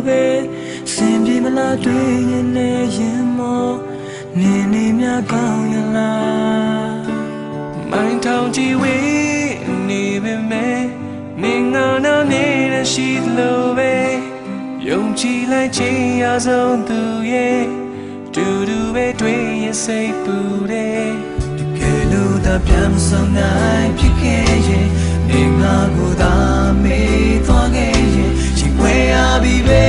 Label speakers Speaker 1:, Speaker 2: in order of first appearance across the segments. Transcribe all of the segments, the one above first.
Speaker 1: ပဲစင်ပြေမလားတွေ့ရင်လည်းရင်မောနေနေမြကောင်းရလားမိုင်းထောင်ကြည့်ဝေးနေပေမဲ့နေငါနာနေတဲ့ရှိလို့ပဲယုံကြည်လိုက်ခြင်းရဆုံးသူရဲ့တူတူပဲတွေ့ရင်စိတ်ပူတယ်တကယ်လို့သာပြန်မဆောင်နိုင်ဖြစ်ခဲ့ရင်နေငါကိုသာမေးသွားခဲ့ရင်ချိန်ခွဲရပြီပဲ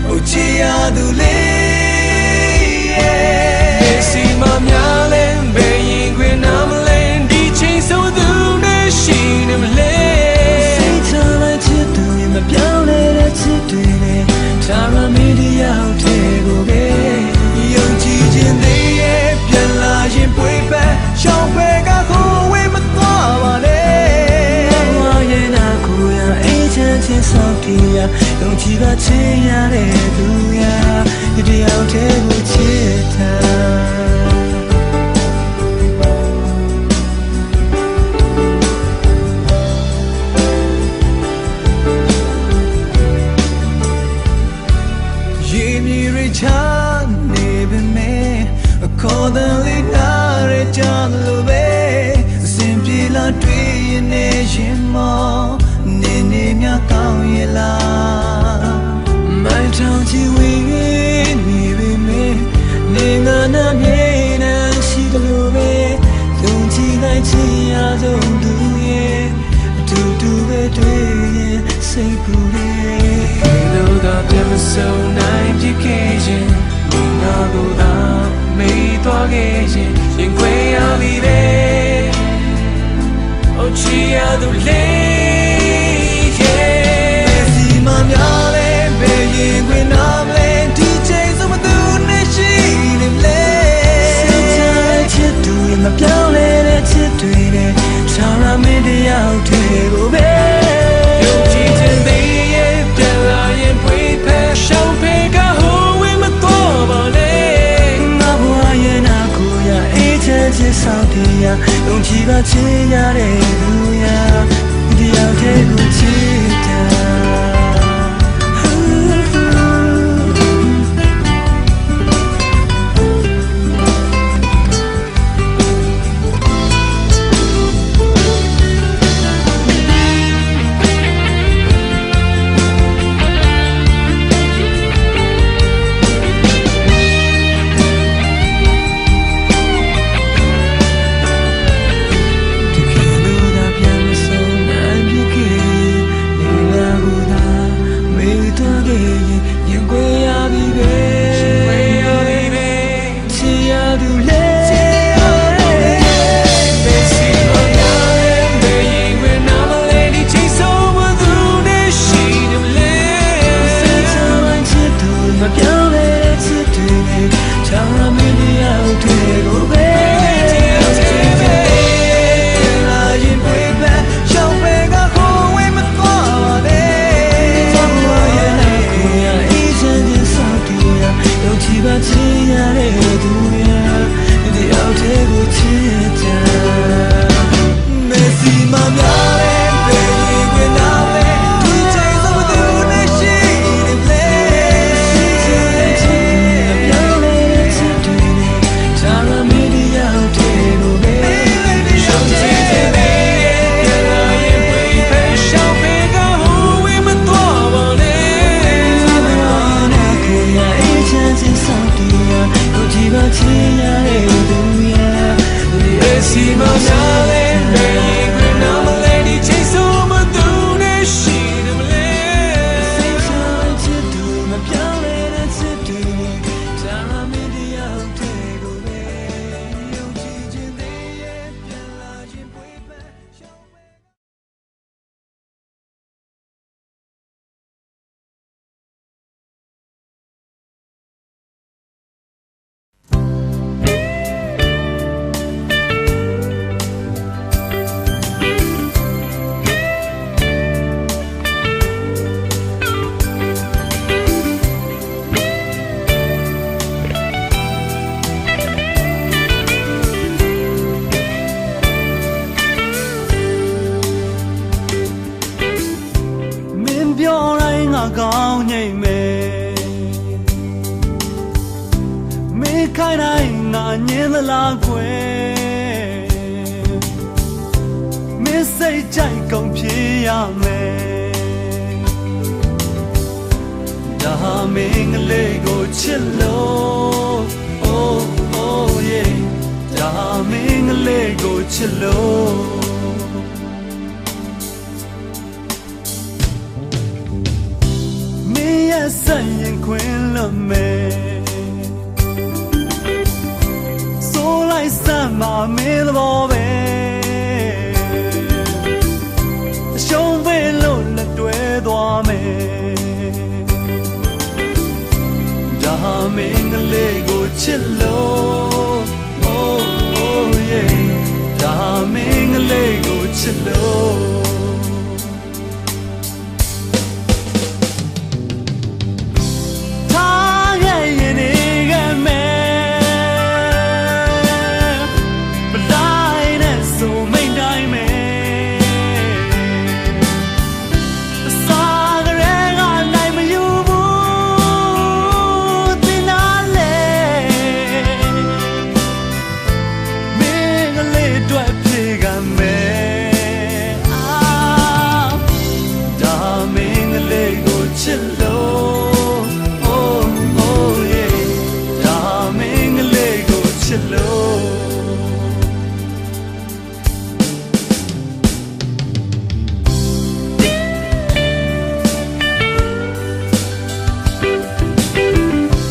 Speaker 1: အိုချီရသူလေးစီမများလဲဘယ်ရင်ခွင်နာမလဲဒီချိန်ဆိုသူနဲ့ရှိနေမလဲစိတ်ချလိုက်ချစ်သူမပြောင်းလဲတဲ့ချစ်တွေနဲ့ဒါရမီဒီယာတဲ့ကိုပဲယုံကြည်ခြင်းသေးရဲ့ပြန်လာရင်ပွေးပဲရှောင်းပဲကဟိုဝေးမသွားပါနဲ့ဘဝရဲ့နာကိုရအေးချမ်းခြင်းစောင့်တည်ရယုံကြည်ပါခြင်းရတဲ့သူရဒီတယောက်တည်းကိုချစ်တာချာနေပေမဲ့ခေါ်တဲ့လေးနာရကြလို့ပဲအစဉ်ပြေလာတွေ့ရင်နေရင်မောနေနေမြကောင်းရလားမိုင်းထောင်ချီဝေးနေပေမဲ့နေငါနာမြေနာရှိတယ်လို့ပဲယုံကြည်နိုင်ချင်ရဆုံးသူရဲ့အတူတူပဲတွေ့ရင်စိတ်ပူတယ်လို့သာပြန်မဆုံးနိုင်ဖြစ်ခဲ့ရင်ငါကိုသာမေးသွားခဲ့ရင်ရင်ခွဲရပြီပဲအိုချီရသူလေးစီမများလဲဘယ်ရင်ခွင်နာမလဲဒီချိန်ဆိုမသူနဲ့ရှိနေလဲစိတ်ချချစ်သူမပြောင်းလဲတဲ့ချစ်တွေနဲ့ချာရမင်းတယောက်တည်းကိုပဲယုံကြည်ခြင်းသေးရဲ့ပြန်လာရင်ပွေးဖက်ရှောင်းဖေကဟိုဝေးမသွားပါနဲ့ငါဘဝရဲ့နာကိုရအေးချမ်းခြင်းစောင့်တည်ရယုံကြည်ပါခြင်းရတဲ့သူရဒီရောက်တဲ့ကိုချစ်တာSomething
Speaker 2: ခိုင်းတိုင်းငါညင်းသလားခွဲမင်းစိတ်ကြိုက်ကုန်ဖြစ်ရမယ်ဒါဟာမင်းကလေးကိုချစ်လို့ oh oh yeah ဒါဟာမင်းကလေးကိုချစ်လို့မင်းရဲ့ဆိုင်ရင်ခွင်လို့မယ်ဆိုလိုက်စမ်းမမင်းသဘောပဲအရှုံးပဲလို့လက်တွဲသွားမယ်ဒါဟာမင်းကလေးကိုချစ်လို့ oh oh yeah ဒါဟာမင်းကလေးကိုချစ်လို့